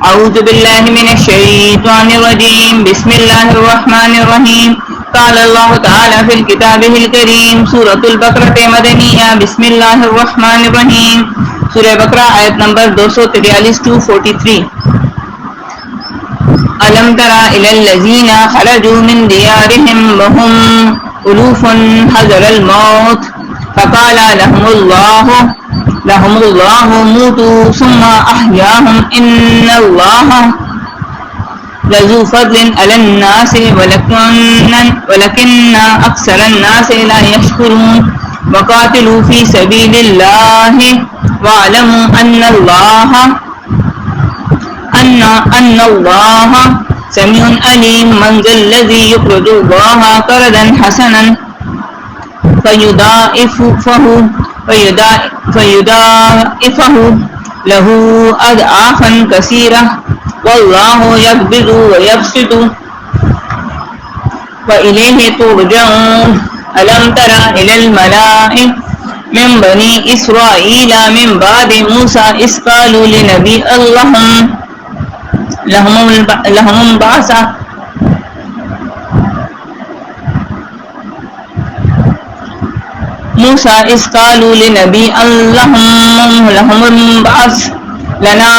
اعوذ باللہ من الشیطان الرجیم بسم اللہ الرحمن الرحیم قال اللہ تعالی فی الکتاب الکریم سورۃ البقرہ مدنیہ بسم اللہ الرحمن الرحیم سورہ بقرہ آیت نمبر 243-43 ألم تر إلى الذين خرجوا من ديارهم وهم ألوف حذر الموت فقال لهم الله موتوا ثم أحياهم إن الله لذو فضل على الناس ولكن أكثر الناس لا يشكرون وقاتلوا في سبيل الله واعلموا أن الله سميع عليم من ذا الذي يقرض الله قرضا حسنا فيضاعفه له أضعافا كثيرة والله يقبض ويبسط وإليه ترجعون ألم تر إلى الملأ من بني إسرائيل من بعد موسى إذ قالوا لنبي لهم بعث موسى إذ قالوا لنبي لهم بعث لنا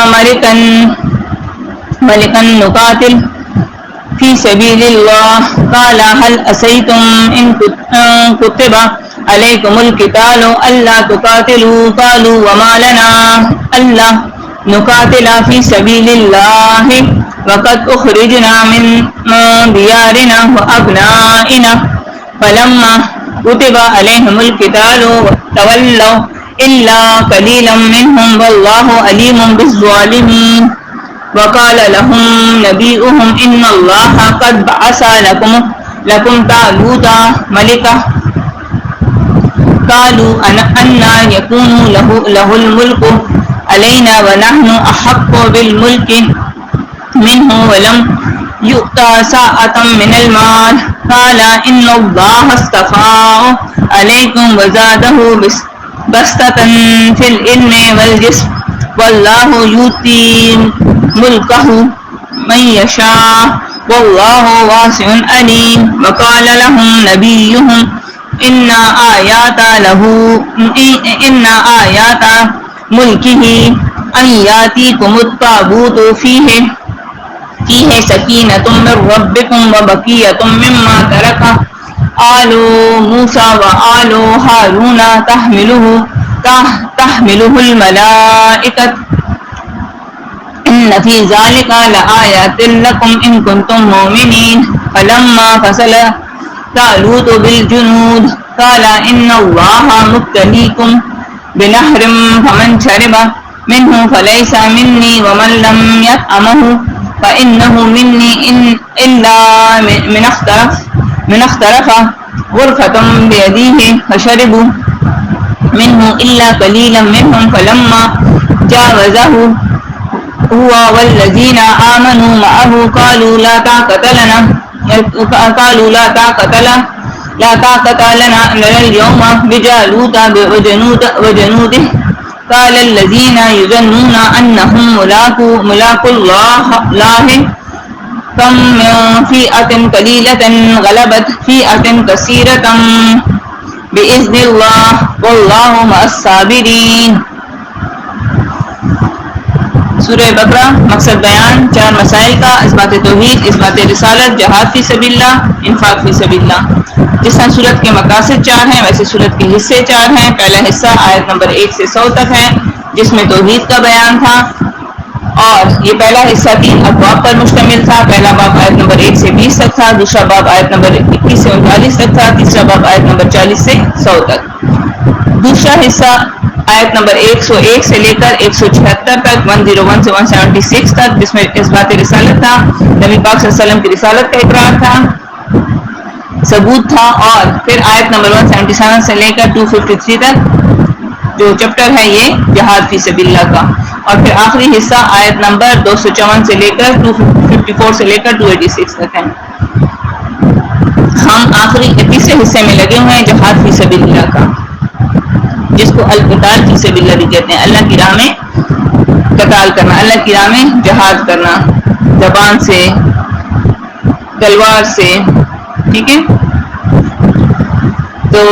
ملكا نقاتل في سبيل الله قال هل أسيتم إن كتب عليكم القتال ألا تقاتلوا قالوا وما لنا ألا نقاتل في سبيل الله وقد أخرجنا من ديارنا وأبنائنا فلما كتب عليهم القتال تولوا إلا قليلا منهم والله عليم بالظالمين وقال لهم نبيهم إن الله قد بعث لكم طالوت ملكا قالوا أن يكون له الملك علينا ونحن أحق بالملك منه ولم يؤتى ساعة من المال قال إن الله اصطفاه عليكم وزاده بسطة في العلم والجسم والله يؤتي ملكه من يشاء والله واسع عليم وقال لهم نبيهم إن آيات ملكه أن يأتيكم التابوت فيه سكينة من ربكم وبقية مما ترك آل موسى وآل هارون تحمله الملائكة إن في ذلك لآيات لكم إن كنتم مؤمنين فلما فصل طالوت بالجنود قال إن الله مبتليكم بنهر فمن شرب منه فليس مني ومن لم يطعمه فإنه مني إلا من اخترف غرفة بيديه فشربوا منه إلا قليلا منهم فلما جاوزه هو والذين آمنوا معه قالوا لا طاقة لنا اليوم بجالوت وجنوده قال الذين يظنون أنهم ملاقو الله كم من فئة قليلة غلبت فئة كثيرة بإذن الله والله مع الصابرين. سورہ بقرہ مقصد بیان 4 مسائل کا: اثبات توحید، اثبات رسالت، جہاد فی سبیل اللہ، انفاق فی سبیل اللہ. جس طرح سورت کے مقاصد 4 ہیں ویسے سورت کے حصے 4 ہیں. پہلا حصہ آیت نمبر 1 سے 100 تک ہے جس میں توحید کا بیان تھا، اور یہ پہلا حصہ 3 ابواب پر مشتمل تھا. پہلا باب آیت نمبر 1 سے 20 تک تھا، دوسرا باب آیت نمبر 21 سے 39 تک تھا، تیسرا باب آیت نمبر 40 سے 100 تک. دوسرا حصہ آیت نمبر 101 سے لے کر 176 تک، 101 سے 176 تک، جس میں اثبات رسالت تھا، نبی پاک صلی اللہ علیہ وسلم کی رسالت کا اقرار تھا، ثبوت تھا. اور پھر آیت نمبر 177 سے لے کر 253 تک جو چپٹر ہے یہ جہاد فی سبیل اللہ کا. اور پھر آخری حصہ آیت نمبر 254 سے لے کر 254 سے لے کر 286 تک ہے. ہم آخری تیسرے حصے میں لگے ہوئے ہیں جہاد فی سبیل اللہ کا، جس کو القتال فی سبیل اللہ بھی کہتے ہیں. اللہ کی راہ میں قتال کرنا، اللہ کی راہ میں جہاد کرنا، زبان سے، تلوار سے، ٹھیک ہے، تو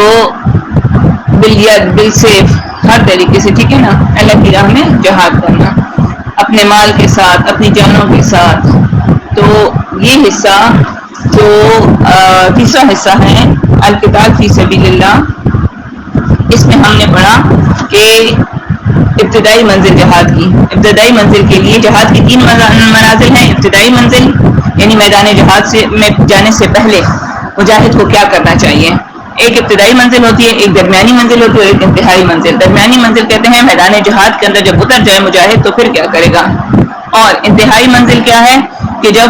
بالید، بالسیف، ہر طریقے سے، ٹھیک ہے نا، اللہ کی راہ میں جہاد کرنا اپنے مال کے ساتھ، اپنی جانوں کے ساتھ. تو یہ حصہ جو تیسرا حصہ ہے القتال فی سبیل اللہ، اس میں ہم نے پڑھا کہ ابتدائی منزل جہاد کی، ابتدائی منزل کے لیے جہاد کی 3 منازل ہیں. ابتدائی منزل یعنی میدان جہاد میں جانے سے پہلے مجاہد کو کیا کرنا چاہیے. ایک ابتدائی منزل ہوتی ہے، ایک درمیانی منزل ہوتی ہے اور ایک انتہائی منزل. درمیانی منزل کہتے ہیں میدان جہاد کے اندر جب اتر جائے مجاہد تو پھر کیا کرے گا. اور انتہائی منزل کیا ہے کہ جب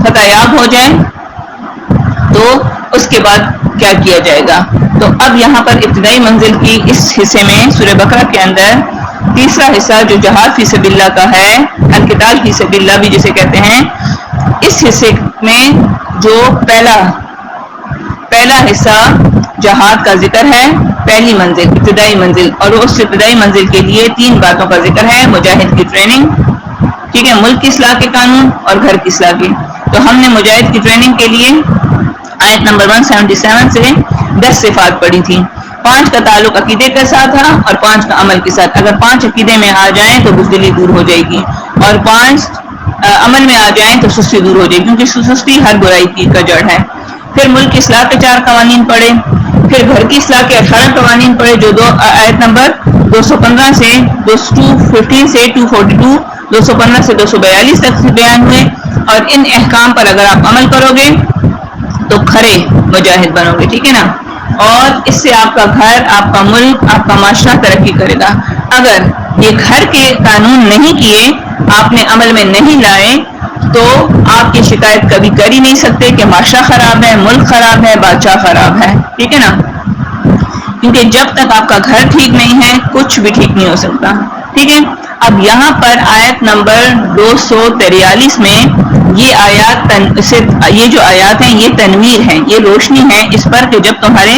فتح یاب ہو جائے تو اس کے بعد کیا کیا جائے گا. تو اب یہاں پر ابتدائی منزل کی اس حصے میں سورہ بقرہ کے اندر تیسرا حصہ جو جہاد فی سبیل اللہ کا ہے، القتال فی سبیل اللہ بھی جسے کہتے ہیں، اس حصے میں جو پہلا حصہ جہاد کا ذکر ہے، پہلی منزل ابتدائی منزل، اور اس ابتدائی منزل کے لیے 3 باتوں کا ذکر ہے. مجاہد کی ٹریننگ، ٹھیک ہے، ملک کی اصلاح کے قانون اور گھر کی اصلاح کے. تو ہم نے مجاہد کی ٹریننگ کے لیے آیت نمبر 177 سے 10 صفات پڑھی تھی. 5 کا تعلق عقیدے کے ساتھ تھا اور 5 کا عمل کے ساتھ. اگر 5 عقیدے میں آ جائیں تو بزدلی دور ہو جائے گی، اور 5 عمل میں آ جائیں تو سستی دور ہو جائے گی، کیونکہ سستی ہر برائی کی کا جڑ ہے. پھر ملک کی اصلاح کے 4 قوانین پڑھے، پھر گھر کی اصلاح کے 18 قوانین پڑھے جو آیت نمبر 215 سے 215 سے 242، 215 سے 242 تک بیان ہوئے. اور ان احکام پر اگر آپ عمل کرو گے تو کھرے مجاہد بنو گے، ٹھیک ہے نا، اور اس سے آپ کا گھر، آپ کا ملک، آپ کا معاشرہ ترقی کرے گا. اگر یہ گھر کے قانون نہیں کیے، آپ نے عمل میں نہیں لائے، تو آپ کی شکایت کبھی کر ہی نہیں سکتے کہ معاشرہ خراب ہے، ملک خراب ہے، بادشاہ خراب ہے، ٹھیک ہے نا، کیونکہ جب تک آپ کا گھر ٹھیک نہیں ہے کچھ بھی ٹھیک نہیں ہو سکتا. ٹھیک ہے. اب یہاں پر آیت نمبر 243 میں یہ جو آیات ہیں یہ تنویر ہیں، یہ روشنی ہے اس پر کہ جب تمہارے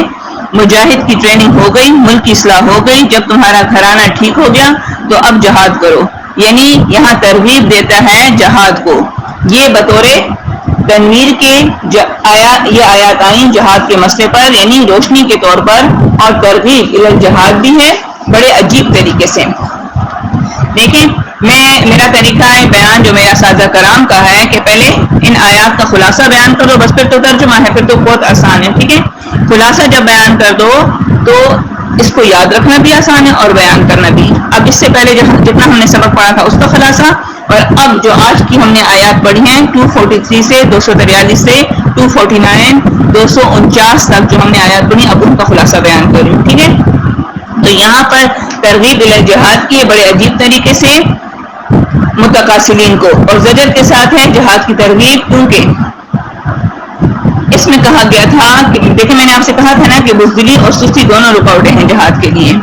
مجاہد کی ٹریننگ ہو گئی، ملک کی اصلاح ہو گئی، جب تمہارا گھرانہ ٹھیک ہو گیا تو اب جہاد کرو. یعنی یہاں ترغیب دیتا ہے جہاد کو. یہ بطور تنویر کے یہ آیات آئیں جہاد کے مسئلے پر، یعنی روشنی کے طور پر، اور ترغیب الجہاد بھی ہے بڑے عجیب طریقے سے. دیکھیں، میرا طریقہ ہے بیان جو میرا اساتذہ کرام کا ہے کہ پہلے ان آیات کا خلاصہ بیان کر دو، بس پھر تو ترجمہ ہے، پھر تو بہت آسان ہے. ٹھیک ہے. خلاصہ جب بیان کر دو تو اس کو یاد رکھنا بھی آسان ہے اور بیان کرنا بھی. اب اس سے پہلے جتنا ہم نے سبق پڑھا تھا اس کا خلاصہ، اور اب جو آج کی ہم نے آیات پڑھی ہیں 243 سے 243 سے 249 249 تک جو ہم نے آیات پڑھی، اب ان کا خلاصہ بیان کر رہی ہوں. ٹھیک ہے. تو یہاں پر ترغیب الجہاد کی بڑے عجیب طریقے سے متقاصلین کو، اور زجر کے ساتھ ہے جہاد کی ترغیب، کیونکہ اس میں کہا گیا تھا کہ دیکھیں میں نے آپ سے کہا تھا نا کہ بزدلی اور سستی دونوں رکاوٹیں ہیں جہاد کے لیے.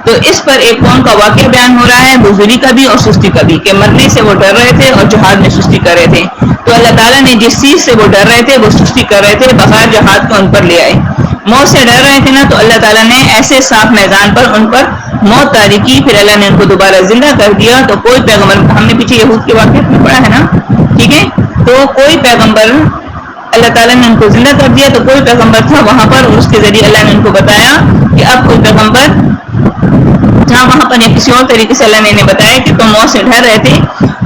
تو اس پر ایک قوم کا واقعہ بیان ہو رہا ہے، بزدلی کا بھی اور سستی کا بھی، کہ مرنے سے وہ ڈر رہے تھے اور جہاد میں سستی کر رہے تھے. تو اللہ تعالیٰ نے جس چیز سے وہ ڈر رہے تھے، وہ سستی کر رہے تھے، بغیر جہاد کو ان پر لے آئے. موت سے ڈر رہے تھے نا، تو اللہ تعالیٰ نے ایسے صاف میدان پر ان پر موت طاری کی، پھر اللہ نے ان کو دوبارہ زندہ کر دیا. تو کوئی پیغمبر، ہم نے پیچھے یہود کے واقعے میں پڑھا ہے نا، ٹھیک ہے، تو کوئی پیغمبر اللہ تعالیٰ نے ان کو زندہ کر دیا، تو کوئی پیغمبر تھا وہاں پر، اور اس کے ذریعے اللہ نے ان کو بتایا کہ اب کوئی پیغمبر جہاں وہاں پر یا کسی اور طریقے سے اللہ نے انہیں بتایا کہ تم موت سے ڈر رہے تھے،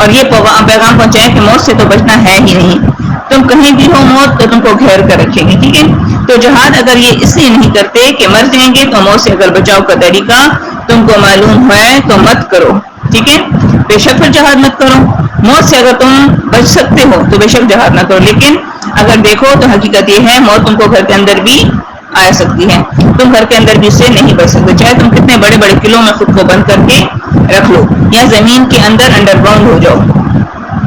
اور یہ پیغام پہنچایا کہ موت سے تو بچنا ہے ہی نہیں، تم کہیں بھی ہو موت تو تم کو گھیر کر رکھیں گے. ٹھیک ہے. تو جہاد اگر یہ اس لیے نہیں کرتے کہ مر جائیں گے، تو موت سے اگر بچاؤ کا طریقہ تم کو معلوم ہے تو مت کرو. ٹھیک ہے. بے شک پھر جہاد مت کرو. موت سے اگر تم بچ سکتے ہو تو بے شک جہاد نہ کرو، لیکن اگر دیکھو تو حقیقت یہ ہے موت تم کو گھر کے اندر بھی آ سکتی ہے، تم گھر کے اندر بھی اس سے نہیں بچ سکتے، چاہے تم کتنے بڑے بڑے قلعوں میں خود کو بند کر کے رکھ لو یا زمین کے اندر انڈر گراؤنڈ ہو جاؤ.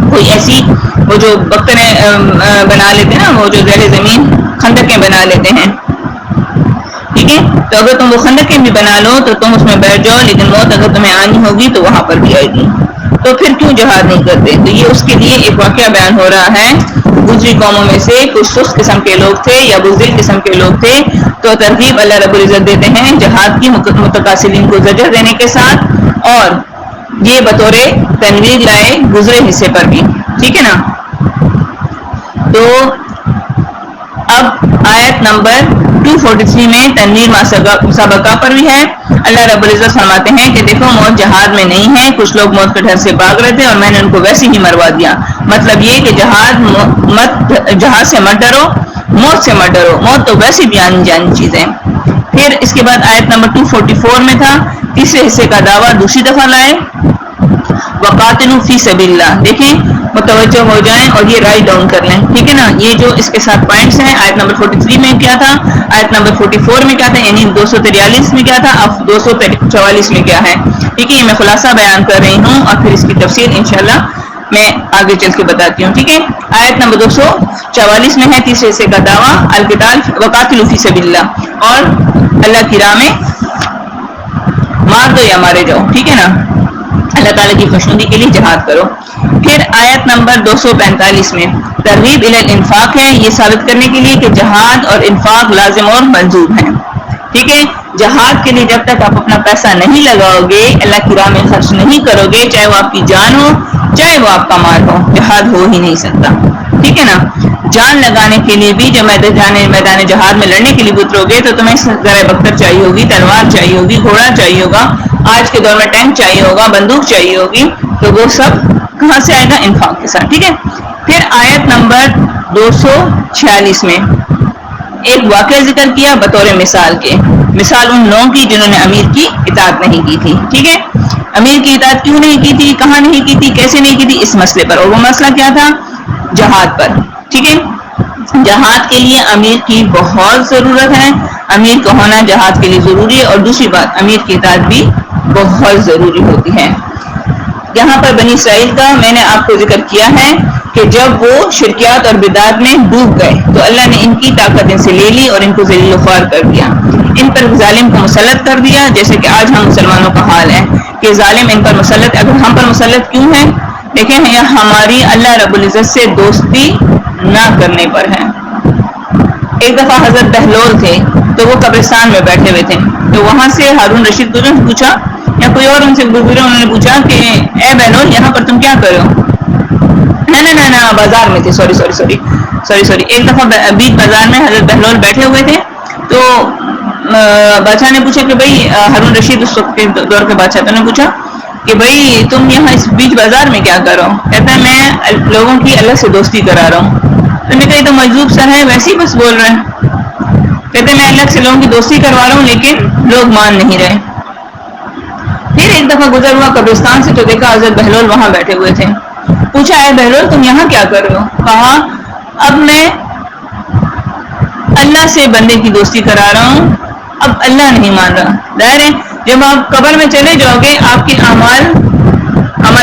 کوئی ایسی وہ جو بکرے بنا لیتے ہیں نا، وہ جو زیر زمین خندقیں بنا لیتے ہیں. ٹھیک ہے. تو اگر تم وہ خندقیں بھی بنا لو تو تم اس میں بیٹھ جاؤ، لیکن موت اگر تمہیں آنی ہوگی تو وہاں پر بھی آئے گی. تو پھر کیوں جہاد نہیں کرتے؟ تو یہ اس کے لیے ایک واقعہ بیان ہو رہا ہے. گزری قوموں میں سے کچھ سست قسم کے لوگ تھے یا بزدل قسم کے لوگ تھے، تو ترغیب اللہ رب العزت دیتے ہیں جہاد کی متقاصلین کو زجر دینے کے ساتھ، اور یہ بطور تنویر لائے گزرے حصے پر بھی، ٹھیک ہے نا. تو اب آیت نمبر 243 میں تنویر مسابقہ پر بھی ہے. اللہ رب العزت فرماتے ہیں کہ دیکھو موت جہاد میں نہیں ہے، کچھ لوگ موت کے ڈر سے بھاگ رہے تھے اور میں نے ان کو ویسے ہی مروا دیا. مطلب یہ کہ جہاد سے مت ڈرو، موت سے مت ڈرو، موت تو ویسے بھی آنی جانی چیز ہے. پھر اس کے بعد آیت نمبر 244 میں تھا تیسرے حصے کا دعویٰ دوسری دفعہ لائے، وقاتلوا فی سبیل اللہ. دیکھیں متوجہ ہو جائیں اور یہ رائٹ ڈاؤن کر لیں، ٹھیک ہے نا. یہ جو اس کے ساتھ پوائنٹس ہیں، آیت نمبر 43 میں کیا تھا، آیت نمبر 44 میں کیا تھا، یعنی 243 میں کیا تھا، اب 244 میں کیا ہے. ٹھیک ہے، یہ میں خلاصہ بیان کر رہی ہوں اور پھر اس کی تفصیل انشاءاللہ میں آگے چل کے بتاتی ہوں. ٹھیک ہے، آیت نمبر 244 میں ہے تیسرے حصے کا دعویٰ، القتال وقاتلوا فی سبیل اللہ، اور اللہ کی راہ میں مار دو یا مارے جاؤ، ٹھیک ہے نا، اللہ تعالیٰ کی خوشنودی کے لیے جہاد کرو. پھر آیت نمبر 245 میں ترغیب الی الانفاق ہے، یہ ثابت کرنے کے لیے کہ جہاد اور انفاق لازم اور منظور ہیں. ٹھیک ہے، جہاد کے لیے جب تک آپ اپنا پیسہ نہیں لگاؤ گے، اللہ کی راہ میں خرچ نہیں کرو گے، چاہے وہ آپ کی جان ہو چاہے وہ آپ کا مال ہو، جہاد ہو ہی نہیں سکتا. ٹھیک ہے نا. جان لگانے کے لیے بھی جب میدان جہاد میں لڑنے کے لیے اترو گے تو تمہیں ذرائع بختر چاہیے ہوگی، تلوار چاہیے ہوگی، گھوڑا چاہیے ہوگا، آج کے دور میں ٹینک چاہیے ہوگا، بندوق چاہیے ہوگی. تو وہ سب کہاں سے آئے گا؟ انفاق کے ساتھ. ٹھیک ہے. پھر آیت نمبر 246 میں ایک واقعہ ذکر کیا بطور مثال کے، مثال ان لوگوں کی جنہوں نے امیر کی اطاعت نہیں کی تھی. ٹھیک ہے، امیر کی اطاعت کیوں نہیں کی تھی، کہاں نہیں کی تھی، کیسے نہیں کی تھی، اس مسئلے پر. اور وہ مسئلہ کیا تھا؟ جہاد پر. ٹھیک ہے، جہاد کے لیے امیر کی بہت ضرورت ہے، امیر کا ہونا جہاد کے لیے ضروری ہے. اور دوسری بات، امیر کی اطاعت بھی بہت ضروری ہوتی ہے. یہاں پر بنی اسرائیل کا میں نے آپ کو ذکر کیا ہے کہ جب وہ شرکیات اور بدعات میں ڈوب گئے تو اللہ نے ان کی طاقت ان سے لے لی اور ان کو ذلیل و خوار کر دیا، ان پر ظالم کو مسلط کر دیا. جیسے کہ آج ہم مسلمانوں کا حال ہے کہ ظالم ان پر مسلط. اگر ہم پر مسلط کیوں ہے؟ دیکھیں یہ ہماری اللہ رب العزت سے دوستی نہ کرنے پر ہے. ایک دفعہ حضرت بہلول تھے تو وہ قبرستان میں بیٹھے ہوئے تھے، تو وہاں سے ہارون رشید گزر نے پوچھا یا کوئی اور ان سے گزرے، انہوں نے پوچھا کہ اے بہلول یہاں پر تم کیا کر رہے ہو؟ نہ بازار میں تھے، سوری. ایک دفعہ بیچ بازار میں حضرت بہلول بیٹھے ہوئے تھے تو بادشاہ نے پوچھا کہ بھائی، ہارون رشید اس وقت کے دور کے بادشاہ، تو نے پوچھا کہ بھائی تم یہاں اس بیچ بازار میں کیا کر رہے ہو؟ کہتا ہے میں لوگوں کی اللہ سے دوستی کرا رہا ہوں. تو نے کہا یہ تو مجذوب سا ہے، ویسے ہی بس بول رہے ہیں. کہتے ہیں میں اللہ سے لوگوں کی دوستی کروا رہا ہوں لیکن لوگ مان نہیں رہے. پھر ایک دفعہ گزر ہوا قبرستان سے تو دیکھا حضرت بہلول وہاں بیٹھے ہوئے تھے. پوچھا اے بہلول تم یہاں کیا کر رہے ہو؟ کہا اب میں اللہ سے بندے کی دوستی کرا رہا ہوں، اب اللہ نہیں مان رہا. ظاہر ہے جب آپ قبر میں چلے جاؤ گے آپ کے عمل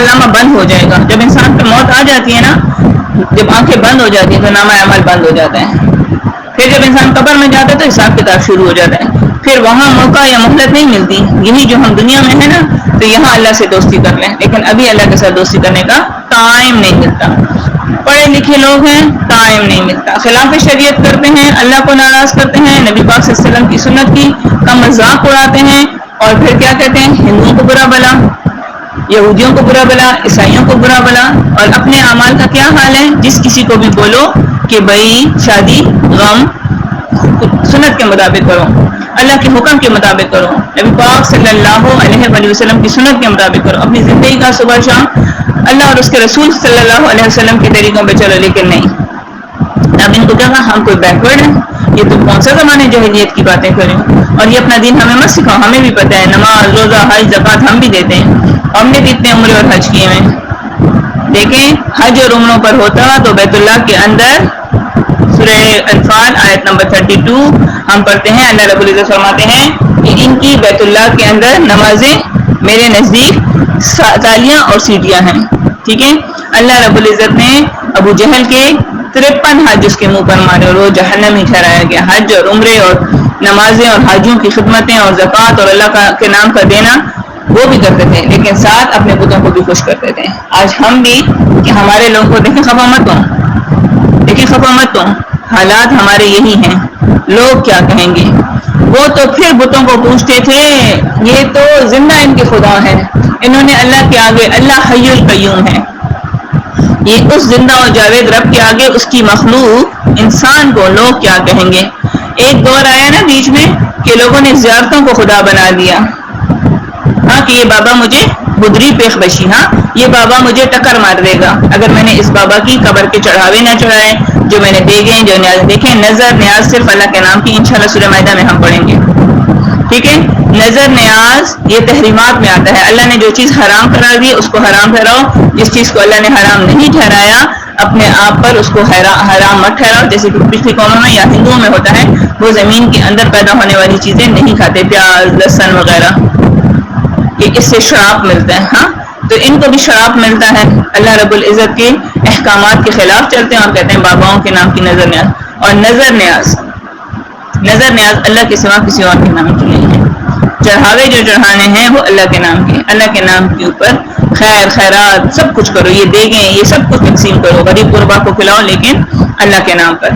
نامہ بند ہو جائے گا. جب انسان پہ موت آ جاتی ہے نا، جب آنکھیں بند ہو جاتی ہیں تو نامہ عمل بند ہو جاتا ہے. پھر جب انسان قبر میں جاتا ہے تو حساب کتاب شروع ہو جاتا ہے. پھر وہاں موقع یا مہلت نہیں ملتی. یہی جو ہم دنیا میں ہے نا تو یہاں اللہ سے دوستی کر لیں، لیکن ابھی اللہ کے ساتھ دوستی کرنے کا ٹائم نہیں ملتا. پڑھے لکھے لوگ ہیں، ٹائم نہیں ملتا، خلاف شریعت کرتے ہیں، اللہ کو ناراض کرتے ہیں، نبی پاک صلی اللہ علیہ وسلم کی سنت کی کا مذاق اڑاتے ہیں، اور پھر کیا کہتے ہیں؟ ہندوؤں کو برا بلا، یہودیوں کو برا بلا، عیسائیوں کو برا بلا. اور اپنے اعمال کا کیا حال ہے؟ جس کسی کو بھی بولو کہ بھائی شادی غم سنت کے مطابق کرو، اللہ کے حکم کے مطابق کرو، نبی پاک صلی اللہ علیہ وآلہ وسلم کی سنت کے مطابق کرو، اپنی زندگی کا صبح شام اللہ اور اس کے رسول صلی اللہ علیہ وسلم کے طریقوں پہ چلو. لیکن نہیں، اب ان کو کہا ہم کوئی بیکورڈ ہیں، یہ تو کون سا زمانے جاہلیت کی باتیں کریں، اور یہ اپنا دین ہمیں مت سکھاؤ، ہمیں بھی پتہ ہے نماز روزہ حج زکوٰۃ ہم بھی دیتے ہیں، ہم نے بھی اتنے عمرے اور حج کیے ہیں. دیکھیں حج اور عمروں پر ہوتا تو بیت اللہ کے اندر سورہ انفال آیت نمبر 32 ہم پڑھتے ہیں، اللہ رب العزت فرماتے ہیں کہ ان کی بیت اللہ کے اندر نمازیں میرے نزدیک تالیاں اور سیٹیاں ہیں. ٹھیک ہے، اللہ رب العزت نے ابو جہل کے 53 حج اس کے منہ پر مارے اور وہ جہنم ہی ٹھہرایا گیا. حج اور عمرے اور نمازیں اور حاجیوں کی خدمتیں اور زکوٰۃ اور اللہ کے نام کا دینا وہ بھی کرتے تھے، لیکن ساتھ اپنے بتوں کو بھی خوش کرتے تھے. آج ہم بھی کہ ہمارے لوگوں کو دیکھیں خفا مت ہو، حالات ہمارے یہی ہیں، لوگ کیا کہیں گے. وہ تو پھر بتوں کو پوچھتے تھے، یہ تو زندہ ان کے خدا ہیں، انہوں نے اللہ کے آگے، اللہ حی القیوم ہے، یہ اس زندہ و جاوید رب کے آگے اس کی مخلوق انسان کو لوگ کیا کہیں گے. ایک دور آیا نا بیچ میں کہ لوگوں نے زیارتوں کو خدا بنا دیا. ہاں کہ یہ بابا مجھے بدری پیخ بشی، ہاں یہ بابا مجھے ٹکر مار دے گا اگر میں نے اس بابا کی قبر کے چڑھاوے نہ چڑھائے جو میں نے دیکھے، جو نیاز دیکھیں. نظر نیاز صرف اللہ کے نام کی، انشاءاللہ سورہ مائدہ میں ہم پڑھیں گے. ٹھیک ہے، نظر نیاز یہ تحریمات میں آتا ہے. اللہ نے جو چیز حرام قرار دی اس کو حرام ٹھہراؤ، جس چیز کو اللہ نے حرام نہیں ٹھہرایا اپنے آپ پر اس کو حرام مت ٹھہراؤ. جیسے کہ پچھلی قوموں میں یا ہندوؤں میں ہوتا ہے، وہ زمین کے اندر پیدا ہونے والی چیزیں نہیں کھاتے، پیاز لہسن وغیرہ، کہ اس سے شراب ملتا ہے. ہاں تو ان کو بھی شراب ملتا ہے. اللہ رب العزت کے احکامات کے خلاف چلتے ہیں اور کہتے ہیں باباؤں کے نام کی نظر نیاز. اور نظر نیاز اللہ کے سوا کسی اور کے نام کی نہیں ہے. چڑھاوے جو چڑھانے ہیں وہ اللہ کے نام کے، اللہ کے نام کے اوپر خیر خیرات سب کچھ کرو، یہ دیگیں یہ سب کچھ تقسیم کرو، غریب غربا کو کھلاؤ، لیکن اللہ کے نام پر.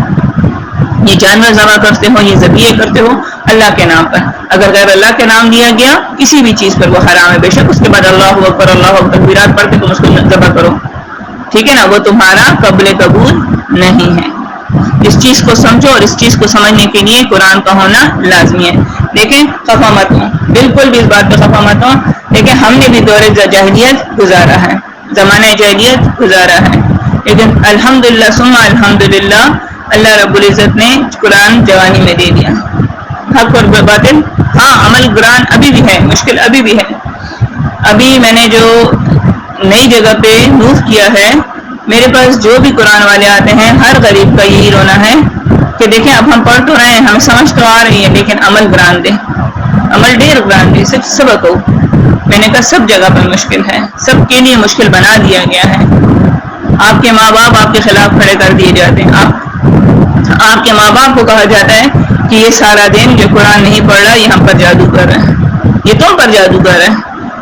یہ جانور ذبح کرتے ہو، یہ ذبیحے کرتے ہو اللہ کے نام پر. اگر غیر اللہ کے نام لیا گیا کسی بھی چیز پر وہ حرام ہے. بے شک اس کے بعد اللہ اکبر اللہ اکبر تکبیرات پڑھ کے تم اس کو ذبح کرو، ٹھیک ہے نا، وہ تمہارا قبول نہیں ہے. اس چیز کو سمجھو، اور اس چیز کو سمجھنے کے لیے قرآن کا ہونا لازمی ہے. دیکھیں خفا مت ہوں، بالکل بھی اس بات پہ خفا مت ہوں. دیکھیں ہم نے بھی دور جاہلیت گزارا ہے، زمانہ جاہلیت گزارا ہے، لیکن الحمدللہ ثم الحمدللہ اللہ رب العزت نے قرآن جوانی میں دے دیا. حق اور باطل، ہاں عمل قرآن ابھی بھی ہے، مشکل ابھی بھی ہے. ابھی میں نے جو نئی جگہ پہ موو کیا ہے، میرے پاس جو بھی قرآن والے آتے ہیں ہر غریب کا یہی رونا ہے کہ دیکھیں اب ہم پڑھ تو رہے ہیں، ہمیں سمجھ تو آ رہی ہے، لیکن عمل قرآن دے، عمل ڈیر قرآن دے، صرف سبق ہو. میں نے کہا سب جگہ پہ مشکل ہے، سب کے لیے مشکل بنا دیا گیا ہے. آپ کے ماں باپ آپ کے خلاف کھڑے کر دیے جاتے ہیں. آپ کے ماں باپ کو کہا جاتا ہے کہ یہ سارا دن جو قرآن نہیں پڑھ رہا یہ ہم پر جادو کر رہا ہے، یہ تم پر جادو کر رہا ہے،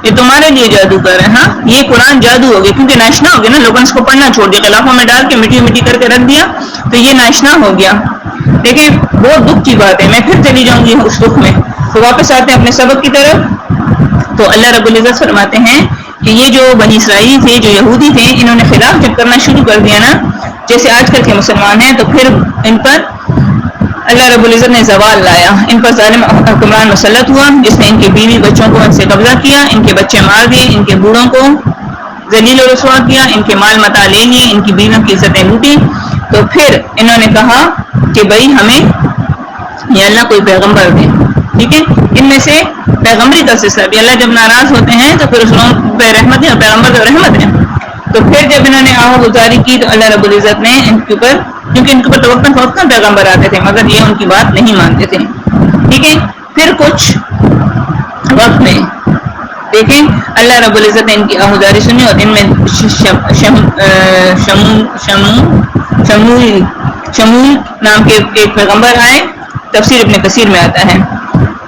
یہ تمہارے لیے جادو کر رہے ہیں. ہاں یہ قرآن جادو ہو گیا کیونکہ ناشنا ہو گیا نا، لوگوں نے اس کو پڑھنا چھوڑ دیا، غلافوں میں ڈال کے مٹی کر کے رکھ دیا تو یہ ناشنا ہو گیا. دیکھیں بہت دکھ کی بات ہے، میں پھر چلی جاؤں گی اس دکھ میں. تو واپس آتے ہیں اپنے سبق کی طرف. تو اللہ رب العزت فرماتے ہیں کہ یہ جو بنی اسرائیل تھے، جو یہودی تھے، انہوں نے خلاف جب کرنا شروع کر دیا نا، جیسے آج کل کے مسلمان ہیں، تو پھر ان پر اللہ رب العزت نے زوال لایا. ان پر ظالم حکمران مسلط ہوا جس نے ان کے بیوی بچوں کو ان سے قبضہ کیا، ان کے بچے مار دیے، ان کے بوڑھوں کو ذلیل و رسوا کیا، ان کے مال متاع لے لیے، ان کی بیویوں کی عزتیں لوٹی. تو پھر انہوں نے کہا کہ بھائی ہمیں یہ اللہ کوئی پیغمبر دے. ٹھیک ہے، ان میں سے پیغمبری کا سلسلہ بھی، اللہ جب ناراض ہوتے ہیں تو پھر اس لوگوں پہ رحمت ہے، اور پیغمبر تو رحمت ہے. تو پھر جب انہوں نے آہ گزاری کی تو اللہ رب العزت نے ان کے اوپر، کیونکہ ان کے اوپر توقع فوقتاً پیغمبر آتے تھے مگر یہ ان کی بات نہیں مانتے تھے. ٹھیک ہے، پھر کچھ وقت میں دیکھیں اللہ رب العزت نے ان کی آہ گزاری سنی، اور ان میں شمول نام کے ایک پیغمبر آئے، تفسیر ابن کثیر میں آتا ہے.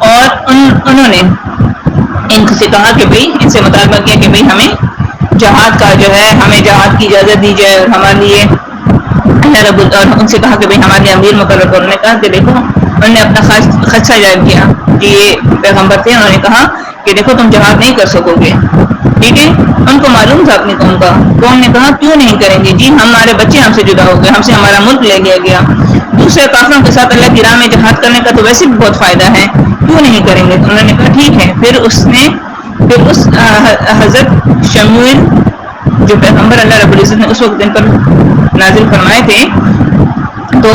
اور انہوں نے ان سے کہا کہ بھئی، ان سے مطالبہ کیا کہ بھئی ہمیں جہاد کا جو ہے، ہمیں جہاد کی اجازت دی جائے، اور ہمارے لیے اللہ رب اور ان سے کہا کہ بھئی ہمارے لیے امیر مقرر کرو. انہوں نے کہا کہ دیکھو، انہوں نے اپنا خدشہ ظاہر کیا کہ یہ پیغمبر تھے. انہوں نے کہا کہ دیکھو تم جہاد نہیں کر سکو گے. ٹھیک ہے، ان کو معلوم تھا اپنی قوم کا. قوم نے کہا کیوں نہیں کریں گے جی، ہمارے بچے ہم سے جدا ہو گئے، ہم سے ہمارا ملک لے لیا گیا، دوسرے کافروں کے ساتھ اللہ کی راہ میں جہاد کرنے کا تو ویسے بھی بہت فائدہ ہے، کیوں نہیں کریں گے. تو انہوں نے کہا ٹھیک ہے. پھر اس حضرت شموئیل جو پیغمبر اللہ رب العزت نے اس وقت ان پر نازل فرمائے تھے، تو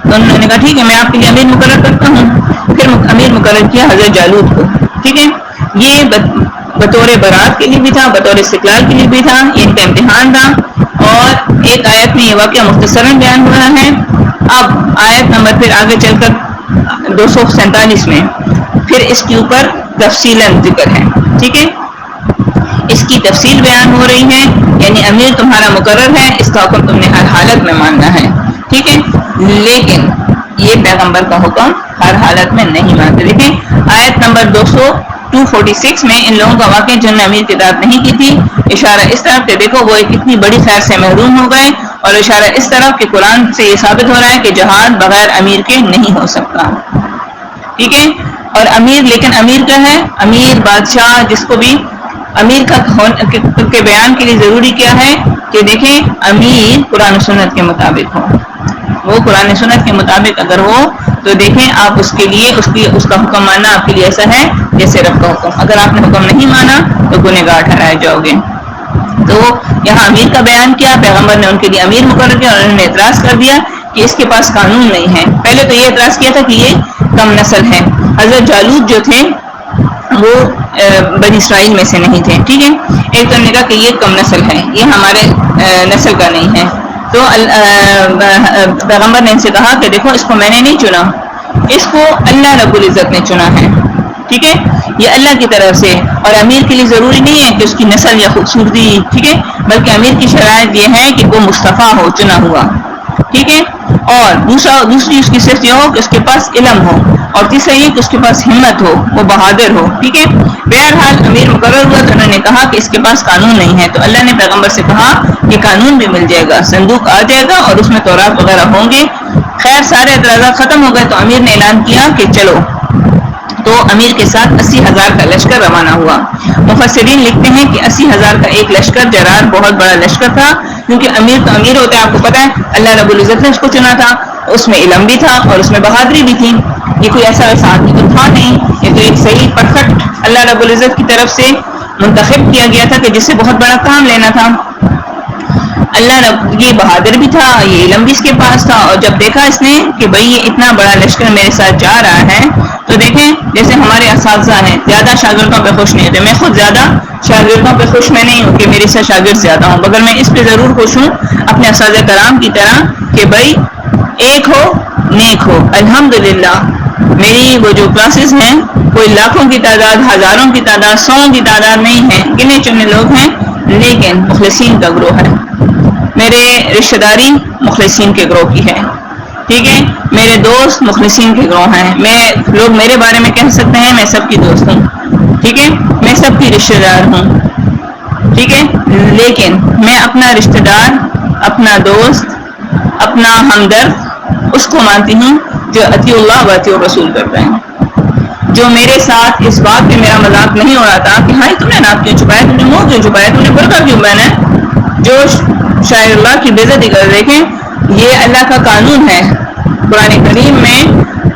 انہوں نے کہا ٹھیک ہے میں آپ کے لیے امیر مقرر کرتا ہوں. پھر امیر مقرر کیا حضرت جالوت کو. ٹھیک ہے، یہ بطور برات کے لیے بھی تھا، بطور استقلال کے لیے بھی تھا، یہ ان کا امتحان تھا. اور ایک آیت میں یہ واقعہ مختصراً بیان ہوا ہے. اب آیت نمبر پھر آگے چل کر 247 میں پھر اس کے اوپر تفصیلاً ذکر ہے. ٹھیک ہے، اس کی تفصیل بیان ہو رہی ہے، یعنی امیر تمہارا مقرر ہے، اس کا حکم تم نے ہر حالت میں ماننا ہے. ٹھیک ہے، لیکن یہ پیغمبر کا حکم ہر حالت میں نہیں مانتے. دیکھیں آیت نمبر 246 میں ان لوگوں کا واقعہ جن نے امیر کی اطاعت نہیں کی تھی، اشارہ اس طرف کہ دیکھو وہ ایک اتنی بڑی خیر سے محروم ہو گئے، اور اشارہ اس طرف کہ قرآن سے یہ ثابت ہو رہا ہے کہ جہاد بغیر امیر کے نہیں ہو سکتا. ٹھیک ہے، اور امیر، لیکن امیر کیا ہے؟ امیر بادشاہ، جس کو بھی امیر کے بیان کے لیے ضروری کیا ہے کہ دیکھیں امیر قرآن و سنت کے مطابق ہو. وہ قرآن و سنت کے مطابق اگر ہو تو دیکھیں آپ اس کے لیے اس کا حکم ماننا آپ کے لیے ایسا ہے جیسے رب کا حکم. اگر آپ نے حکم نہیں مانا تو گنہگار ٹھہرائے جاؤ گے. تو یہاں امیر کا بیان کیا, پیغمبر نے ان کے لیے امیر مقرر کیا اور انہوں نے اعتراض کر دیا کہ اس کے پاس قانون نہیں ہے. پہلے تو یہ اعتراض کیا تھا کہ یہ کم نسل ہے. حضرت جالوت جو تھے وہ بنی اسرائیل میں سے نہیں تھے, ٹھیک ہے. ایک تو نے کہا کہ یہ کم نسل ہے, یہ ہمارے نسل کا نہیں ہے. تو پیغمبر نے ان سے کہا کہ دیکھو اس کو میں نے نہیں چنا, اس کو اللہ رب العزت نے چنا ہے, ٹھیک ہے. یہ اللہ کی طرف سے, اور امیر کے لیے ضروری نہیں ہے کہ اس کی نسل یا خوبصورتی, ٹھیک ہے, بلکہ امیر کی شرائط یہ ہے کہ وہ مصطفیٰ ہو, چنا ہوا, ٹھیک ہے. اور دوسری اس کی صرف یہ ہو کہ اس کے پاس علم ہو, اور تیسرا یہ کہ اس کے پاس ہمت ہو, وہ بہادر ہو, ٹھیک ہے. بہرحال امیر مقرر ہوا تو انہوں نے کہا کہ اس کے پاس قانون نہیں ہے. تو اللہ نے پیغمبر سے کہا کہ قانون بھی مل جائے گا, صندوق آ جائے گا اور اس میں تورات وغیرہ ہوں گے. خیر سارے اعتراضات ختم ہو گئے تو امیر نے اعلان کیا کہ چلو. تو امیر کے ساتھ 80,000 کا لشکر روانہ ہوا. مفسرین لکھتے ہیں کہ 80,000 کا ایک لشکر جرار بہت بڑا لشکر تھا, کیونکہ امیر تو امیر ہوتا ہے, آپ کو پتا ہے اللہ رب العزت نے اس کو چنا تھا, اس میں علم بھی تھا اور اس میں بہادری بھی تھی. یہ کوئی ایسا ویسا آدمی تو تھا نہیں, یہ تو ایک صحیح پرفیکٹ اللہ رب العزت کی طرف سے منتخب کیا گیا تھا کہ جس سے بہت بڑا کام لینا تھا. اللہ رب یہ بہادر بھی تھا, یہ علم بھی اس کے پاس تھا. اور جب دیکھا اس نے کہ بھئی یہ اتنا بڑا لشکر میرے ساتھ جا رہا ہے, تو دیکھیں جیسے ہمارے اساتذہ ہیں زیادہ شاگردوں پہ خوش نہیں ہوتے. میں خود زیادہ شاگردوں پہ خوش میں نہیں ہوں کہ میرے سے شاگرد زیادہ ہوں, مگر میں اس پہ ضرور خوش ہوں اپنے اساتذہ کرام کی طرح کہ بھئی ایک ہو نیک ہو. الحمدللہ میری وہ جو کلاسز ہیں کوئی لاکھوں کی تعداد, ہزاروں کی تعداد, سووں کی تعداد نہیں ہے, گنے چنے لوگ ہیں, لیکن مخلصین کا گروہ ہے. میرے رشتہ داری مخلصین کے گروہ کی ہے, ٹھیک ہے. میرے دوست مخلصین کے گروہ ہیں. لوگ میرے بارے میں کہہ سکتے ہیں میں سب کی دوست ہوں, ٹھیک ہے, میں سب کی رشتہ دار ہوں, ٹھیک ہے. لیکن میں اپنا رشتہ دار, اپنا دوست, اپنا ہمدرد اس کو مانتی ہوں جو اطیع اللہ و اطیع الرسول کرتا ہے, جو میرے ساتھ اس بات پہ میرا مذاق نہیں ہو رہا تھا کہ ہاں تم نے ناک کیوں چھپایا, تم نے منہ کیوں چھپایا, تم نے برقع کیوں پہنا ہے, جو شاعر اللہ کی بےعزتی کر. دیکھیں یہ اللہ کا قانون ہے. قرآن کریم میں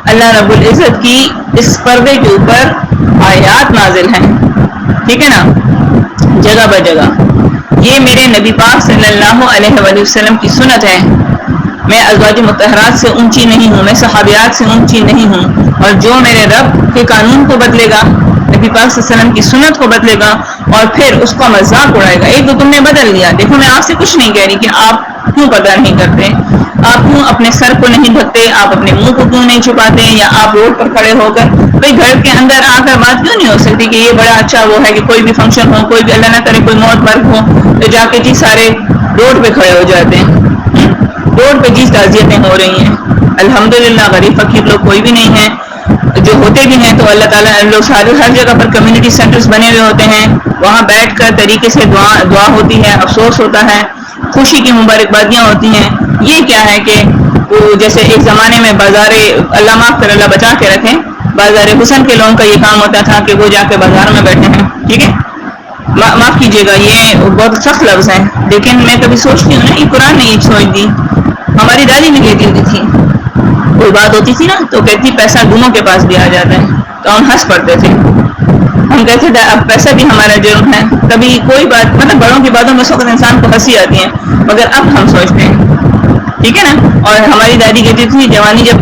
اللہ رب العزت کی اس پردے کے اوپر آیات نازل ہیں, ٹھیک ہے نا, جگہ بہ جگہ. یہ میرے نبی پاک صلی اللہ علیہ وآلہ وسلم کی سنت ہے. میں ازواج مطہرات سے اونچی نہیں ہوں, میں صحابیات سے اونچی نہیں ہوں. اور جو میرے رب کے قانون کو بدلے گا, نبی پاک صلی اللہ علیہ وسلم کی سنت کو بدلے گا اور پھر اس کا مذاق اڑائے گا, ایک تو تم نے بدل لیا. دیکھو میں آپ سے کچھ نہیں کہہ رہی کہ آپ کیوں پردہ نہیں کرتے, آپ کیوں اپنے سر کو نہیں ڈھکتے, آپ اپنے منہ کو کیوں نہیں چھپاتے, یا آپ روڈ پر کھڑے ہو کر, بھائی گھر کے اندر آ کر بات کیوں نہیں ہو سکتی کہ یہ بڑا اچھا وہ ہے کہ کوئی بھی فنکشن ہو, کوئی بھی اللہ نہ کرے کوئی موت مرگ ہو تو جا کے جی سارے روڈ پہ کھڑے ہو جاتے ہیں, روڈ پہ جی تعزیتیں ہو رہی ہیں. الحمدللہ غریب فقیر لوگ کوئی بھی نہیں ہیں, جو ہوتے بھی ہیں تو اللہ تعالیٰ لوگ سارے ہر جگہ پر کمیونٹی سینٹرز بنے ہوئے ہوتے ہیں, وہاں بیٹھ کر طریقے سے دعا ہوتی ہے, افسوس ہوتا ہے, خوشی کی مبارکبادیاں ہوتی ہیں. یہ کیا ہے کہ وہ جیسے ایک زمانے میں بازار, اللہ معاف کر اللہ بچا کے رکھیں, بازار حسن کے لوگوں کا یہ کام ہوتا تھا کہ وہ جا کے بازار میں بیٹھے ہیں, ٹھیک ہے, معاف کیجیے گا یہ بہت سخت لفظ ہیں, لیکن میں کبھی سوچتی ہوں نا یہ قرآن نے یہ سوچ دی. ہماری دادی بھی کہتی ہوتی تھی, کوئی بات ہوتی تھی نا تو کہتی پیسہ گنوں کے پاس بھی آ جاتا ہے, تو ہم ہنس پڑتے تھے. ہم کہتے تھے اب پیسہ بھی ہمارا جرم ہے. کبھی کوئی بات مطلب بڑوں کی باتوں میں وقت انسان کو ہنسی آتی ہے, مگر اب ہم سوچتے ہیں, ٹھیک ہے نا. اور ہماری دادی کہتی تھی جوانی جب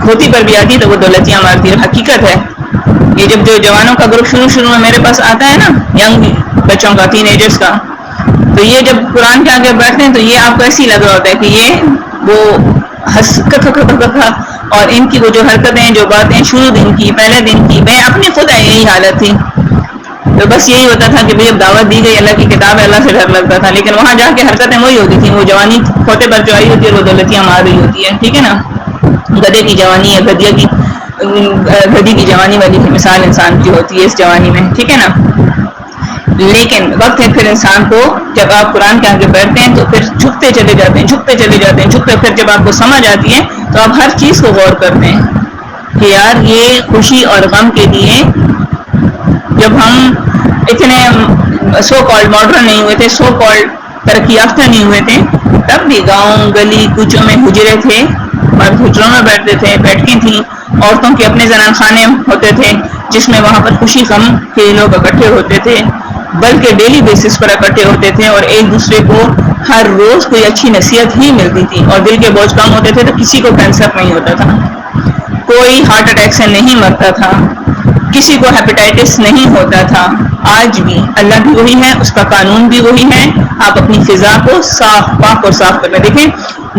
کھوتی پر بھی آتی تو وہ دولتیاں مارتی ہے. حقیقت ہے یہ جب جو جوانوں کا گروپ شروع میں میرے پاس آتا ہے نا, ینگ بچوں کا, ٹین ایجرز کا, تو یہ جب قرآن کے آگے بیٹھتے ہیں تو یہ آپ کو ایسی لگ رہا ہوتا ہے کہ یہ وہ اور ان کی وہ جو حرکتیں, جو باتیں شروع دن کی, پہلے دن کی, میں اپنی خود ہے یہی حالت تھی. تو بس یہی ہوتا تھا کہ اب دعوت دی گئی, اللہ کی کتاب ہے, اللہ سے ڈر لگتا تھا, لیکن وہاں جا کے حرکتیں وہی ہوتی تھیں. وہ جوانی کھوتے پر جو آئی ہوتی ہے وہ دولتیاں مار رہی ہوتی ہے, ٹھیک ہے نا. گدھے کی جوانی ہے, گدھی کی جوانی والی مثال انسان کی ہوتی ہے اس جوانی میں, ٹھیک ہے نا. لیکن وقت ہے پھر انسان کو, جب آپ قرآن کے آگے بیٹھتے ہیں تو پھر جھکتے چلے جاتے ہیں, پھر جب آپ کو سمجھ آتی ہے تو آپ ہر چیز کو غور کرتے ہیں کہ یار یہ خوشی اور غم کے لیے جب ہم اتنے سو کالڈ ماڈرن نہیں ہوئے تھے، سو کالڈ ترقی یافتہ نہیں ہوئے تھے، تب بھی گاؤں گلی کوچوں میں حجرے تھے، مرد حجروں میں بیٹھتے تھے، بیٹھیں تھیں، عورتوں کے اپنے زنان خانے ہوتے تھے جس میں وہاں پر خوشی غم کے لوگ اکٹھے ہوتے تھے، بلکہ ڈیلی بیسس پر اکٹھے ہوتے تھے، اور ایک دوسرے کو ہر روز کوئی اچھی نصیحت ہی ملتی تھی، اور دل کے بوجھ کم ہوتے تھے تو کسی کو کینسر نہیں ہوتا تھا، کوئی ہارٹ اٹیک سے نہیں مرتا تھا، کسی کو ہیپیٹائٹس نہیں ہوتا تھا۔ آج بھی اللہ بھی وہی ہے، اس کا قانون بھی وہی ہے، آپ اپنی فضا کو صاف پاک اور صاف کریں۔ دیکھیں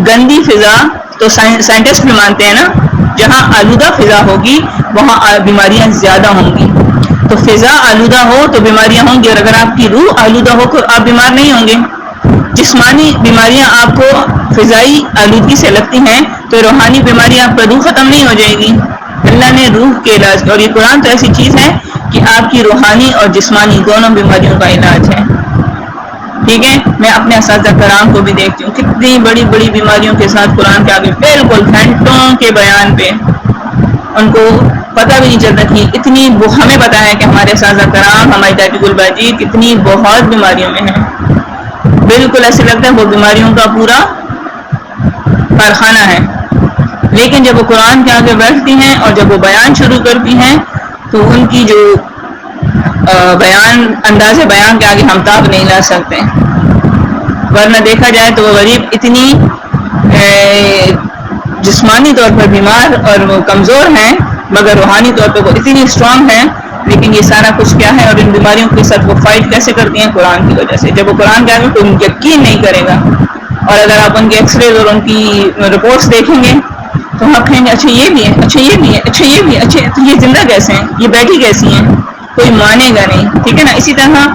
گندی فضا تو سائنٹسٹ بھی مانتے ہیں نا، جہاں آلودہ فضا ہوگی وہاں بیماریاں زیادہ ہوں گی، تو فضا آلودہ ہو تو بیماریاں ہوں گی، اور اگر آپ کی روح آلودہ ہو تو آپ بیمار نہیں ہوں گے۔ جسمانی بیماریاں آپ کو فضائی آلودگی سے لگتی ہیں تو روحانی بیماری آپ کا روح ختم نہیں ہو جائے گی۔ اللہ نے روح کے علاج، اور یہ قرآن تو ایسی چیز ہے کہ آپ کی روحانی اور جسمانی دونوں بیماریوں کا علاج ہے، ٹھیک ہے۔ میں اپنے اساتذہ کرام کو بھی دیکھتی ہوں کتنی بڑی بڑی بیماریوں کے ساتھ قرآن کے آگے بالکل گھنٹوں کے بیان پہ ان کو پتہ بھی نہیں چلتا کہ اتنی ہمیں پتا ہے کہ ہمارے اساتذہ کرام ہماری داٹی گل باجی کتنی بہت بیماریوں میں ہیں، بالکل ایسے لگتا ہے وہ بیماریوں کا پورا کارخانہ ہے، لیکن جب وہ قرآن کے آگے بیٹھتی ہیں اور جب وہ بیان شروع کرتی ہیں تو ان کی جو بیان انداز بیان کے آگے ہم تاب نہیں لا سکتے، ورنہ دیکھا جائے تو وہ غریب اتنی جسمانی طور پر بیمار اور وہ کمزور ہیں مگر روحانی طور پر وہ اتنی اسٹرانگ ہیں، لیکن یہ سارا کچھ کیا ہے، اور ان بیماریوں کے ساتھ وہ فائٹ کیسے کرتی ہیں؟ قرآن کی وجہ سے۔ جب وہ قرآن کے آگے کوئی یقین نہیں کرے گا، اور اگر آپ ان کے ایکس رے اور ان کی رپورٹس دیکھیں گے تو آپ کہیں گے اچھا یہ بھی ہے، اچھا یہ بھی ہے، اچھا یہ بھی ہے، اچھا تو یہ زندہ کیسے ہیں، یہ بیٹھی کیسی ہیں، کوئی مانے گا نہیں، ٹھیک ہے نا۔ اسی طرح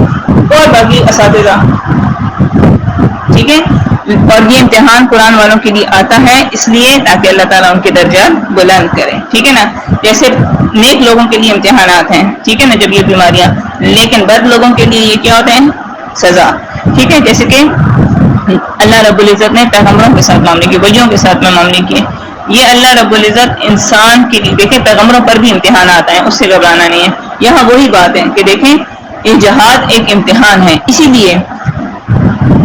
اور باقی اساتذہ، ٹھیک ہے، اور یہ امتحان قرآن والوں کے لیے آتا ہے اس لیے تاکہ اللہ تعالیٰ ان کے درجات بلند کرے، ٹھیک ہے نا۔ جیسے نیک لوگوں کے لیے امتحانات ہیں، ٹھیک ہے نا، جب یہ بیماریاں، لیکن بد لوگوں کے لیے یہ کیا ہوتے ہیں؟ سزا، ٹھیک ہے۔ جیسے کہ اللہ رب العزت نے پیغمبروں کے ساتھ معاملے کیے، ولیوں کے ساتھ میں معاملے کیے، یہ اللہ رب العزت انسان کے لیے، دیکھیں پیغمبروں پر بھی امتحانات ہیں، اس سے گھبرانا نہیں ہے۔ یہاں وہی بات ہے کہ دیکھیں یہ جہاد ایک امتحان ہے، اسی لیے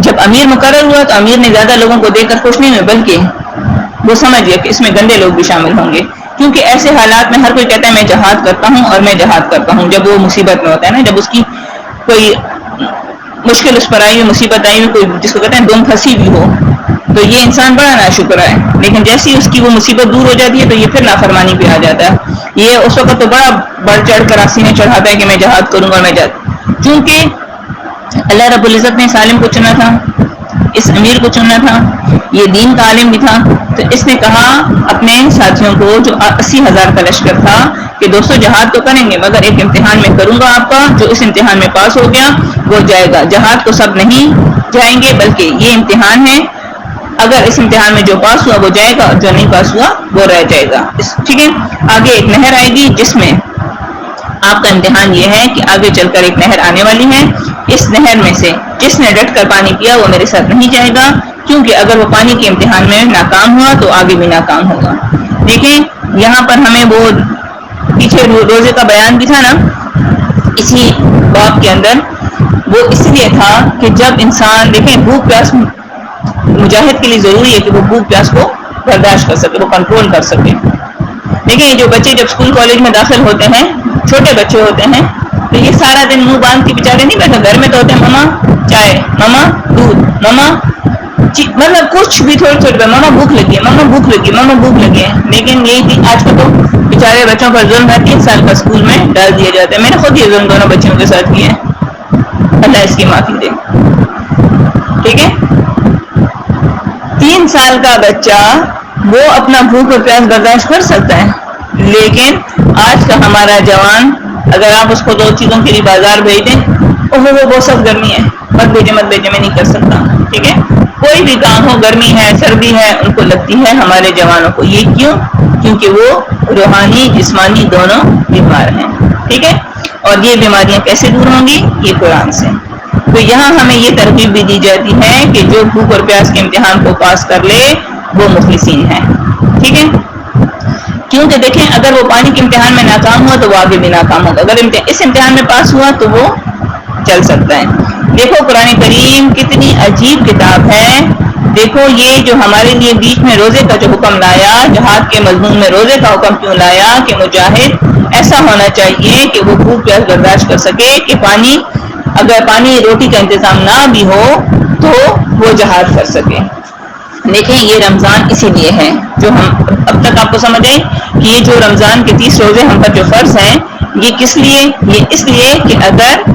جب امیر مقرر ہوا تو امیر نے زیادہ لوگوں کو دیکھ کر خوش نہیں ہوئے، بلکہ وہ سمجھ گیا کہ اس میں گندے لوگ بھی شامل ہوں گے، کیونکہ ایسے حالات میں ہر کوئی کہتا ہے میں جہاد کرتا ہوں اور میں جہاد کرتا ہوں، جب وہ مصیبت میں ہوتا ہے نا، جب اس کی کوئی مشکل اس پر آئی ہوئی، مصیبت آئی ہوئی، کوئی جس کو کہتے ہیں دم پھنسی بھی ہو، تو یہ انسان بڑا ناشکر ہے، لیکن جیسی اس کی وہ مصیبت دور ہو جاتی ہے تو یہ پھر نافرمانی پہ آ جاتا ہے۔ یہ اس وقت تو بڑا بڑھ چڑھ کر سینے چڑھاتا ہے کہ میں جہاد کروں گا، میں جہاد، چونکہ اللہ رب العزت نے سالم کو چنا تھا، اس امیر کو چننا تھا، یہ دین کا عالم بھی تھا، تو اس نے کہا اپنے ساتھیوں کو جو 80,000 کا لشکر تھا کہ دوستو جہاد تو کریں گے مگر ایک امتحان میں کروں گا آپ کا، جو اس امتحان میں پاس ہو گیا وہ جائے گا، جہاد کو سب نہیں جائیں گے بلکہ یہ امتحان ہے، اگر اس امتحان میں جو پاس ہوا وہ جائے گا اور جو نہیں پاس ہوا وہ رہ جائے گا، ٹھیک ہے۔ آگے ایک نہر آئے گی جس میں آپ کا امتحان یہ ہے کہ آگے چل کر ایک نہر آنے والی ہے، اس نہر میں سے جس نے ڈٹ کر پانی پیا وہ میرے ساتھ نہیں جائے گا، کیونکہ اگر وہ پانی کے امتحان میں ناکام ہوا تو آگے بھی ناکام ہوگا۔ دیکھیں یہاں پر ہمیں وہ پیچھے روزے کا بیان بھی تھا نا اسی باب کے اندر، وہ اس لیے تھا کہ جب انسان، دیکھیں بھوک پیاس مجاہد کے لیے ضروری ہے کہ وہ بھوک پیاس کو برداشت کر سکے، وہ کنٹرول کر سکے۔ دیکھیں یہ جو بچے جب اسکول کالج میں داخل ہوتے ہیں، چھوٹے بچے ہوتے ہیں، تو یہ سارا دن منہ باندھ کے بیچارے نہیں بیٹھے، گھر میں تو ہوتے ہیں ماما چائے، ماما دودھ، ماما مطلب کچھ بھی تھوڑی تھوڑی بات، ماما بھوک لگی ہے، ماما بھوک لگی ہے، ماما بھوک لگی ہے، لیکن یہی تھی آج کل تو بیچارے بچوں پر ظلم ہے، 3 سال کا اسکول میں ڈال دیا جاتا ہے۔ میں نے خود یہ ظلم دونوں بچوں کے ساتھ کیا ہے، اللہ اس کی معافی دے، ٹھیک ہے۔ 3 سال کا بچہ وہ اپنا بھوک اور پیاس برداشت کر سکتا ہے، لیکن آج کا ہمارا جوان اگر آپ اس کو 2 چیزوں کے لیے بازار بھیج دیں، وہ بہت سخت گرمی ہے، مت بھیجے میں نہیں کر سکتا، ٹھیک ہے۔ کوئی بھی کام ہو، گرمی ہے سردی ہے، ان کو لگتی ہے ہمارے جوانوں کو، یہ کیوں؟ کیونکہ وہ روحانی جسمانی دونوں بیمار ہیں، ٹھیک ہے۔ اور یہ بیماریاں کیسے دور ہوں گی؟ یہ قرآن سے۔ تو یہاں ہمیں یہ ترغیب بھی دی جاتی ہے کہ جو بھوک اور پیاس کے امتحان کو پاس کر لے وہ مخلصین ہیں، ٹھیک ہے۔ کیونکہ دیکھیں اگر وہ پانی کے امتحان میں ناکام ہوا تو وہ آگے بھی ناکام ہوگا، اگر اس امتحان میں پاس ہوا تو وہ چل سکتا ہے۔ دیکھو قرآن کریم کتنی عجیب کتاب ہے۔ دیکھو یہ جو ہمارے لیے بیچ میں روزے کا جو حکم لایا، جہاد کے مضمون میں روزے کا حکم کیوں لایا کہ مجاہد ایسا ہونا چاہیے کہ وہ بھوک پیاس برداشت کر سکے، کہ اگر پانی روٹی کا انتظام نہ بھی ہو تو وہ جہاد کر سکے۔ دیکھیں یہ رمضان اسی لیے ہے، جو ہم اب تک آپ کو سمجھ آئے کہ یہ جو رمضان کے 30 روزے ہم پر جو فرض ہیں یہ کس لیے؟ یہ اس لیے کہ اگر